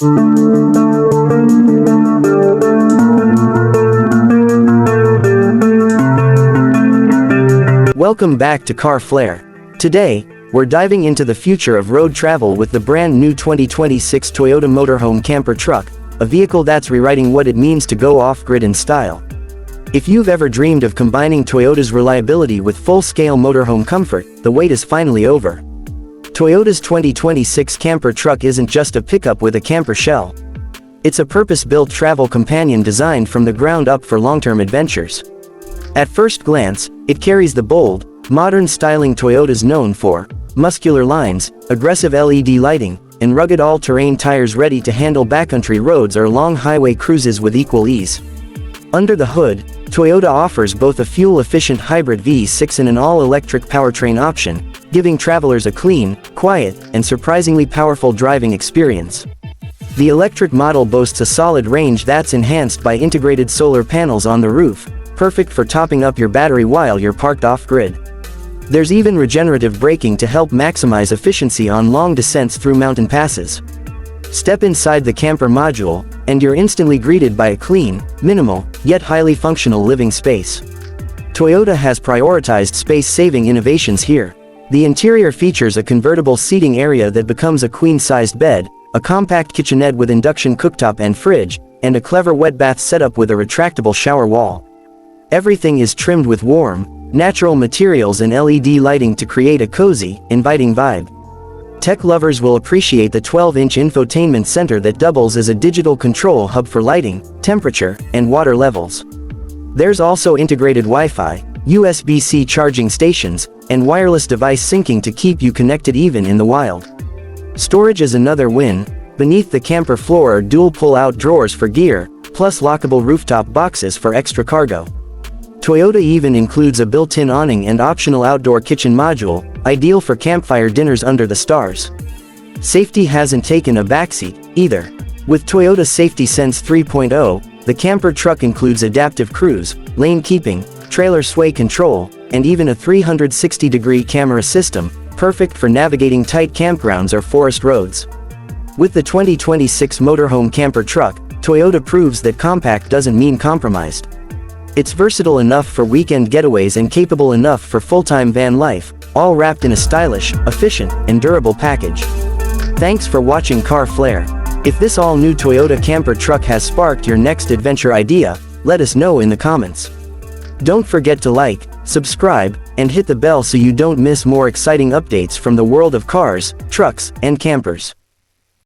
Welcome back to Car Flair. Today, we're diving into the future of road travel with the brand new 2026 Toyota Motorhome camper truck, a vehicle that's rewriting what it means to go off-grid in style. If you've ever dreamed of combining Toyota's reliability with full-scale motorhome comfort, the wait is finally over. Toyota's 2026 camper truck isn't just a pickup with a camper shell. It's a purpose-built travel companion designed from the ground up for long-term adventures. At first glance, it carries the bold, modern styling Toyota's known for: muscular lines, aggressive LED lighting, and rugged all-terrain tires ready to handle backcountry roads or long highway cruises with equal ease. Under the hood, Toyota offers both a fuel-efficient hybrid V6 and an all-electric powertrain option, giving travelers a clean, quiet, and surprisingly powerful driving experience. The electric model boasts a solid range that's enhanced by integrated solar panels on the roof, perfect for topping up your battery while you're parked off-grid. There's even regenerative braking to help maximize efficiency on long descents through mountain passes. Step inside the camper module, and you're instantly greeted by a clean, minimal, yet highly functional living space. Toyota has prioritized space-saving innovations here. The interior features a convertible seating area that becomes a queen-sized bed, a compact kitchenette with induction cooktop and fridge, and a clever wet bath setup with a retractable shower wall. Everything is trimmed with warm, natural materials and LED lighting to create a cozy, inviting vibe. Tech lovers will appreciate the 12-inch infotainment center that doubles as a digital control hub for lighting, temperature, and water levels. There's also integrated Wi-Fi, USB-C charging stations, and wireless device syncing to keep you connected even in the wild. Storage is another win. Beneath the camper floor are dual pull-out drawers for gear, plus lockable rooftop boxes for extra cargo. Toyota even includes a built-in awning and optional outdoor kitchen module, ideal for campfire dinners under the stars. Safety hasn't taken a backseat, either. With Toyota Safety Sense 3.0, the camper truck includes adaptive cruise, lane keeping, trailer sway control, and even a 360-degree camera system, perfect for navigating tight campgrounds or forest roads. With the 2026 Motorhome camper truck, Toyota proves that compact doesn't mean compromised. It's versatile enough for weekend getaways and capable enough for full-time van life, all wrapped in a stylish, efficient, and durable package. Thanks for watching Car Flair. If this all-new Toyota camper truck has sparked your next adventure idea, let us know in the comments. Don't forget to like, subscribe, and hit the bell so you don't miss more exciting updates from the world of cars, trucks, and campers.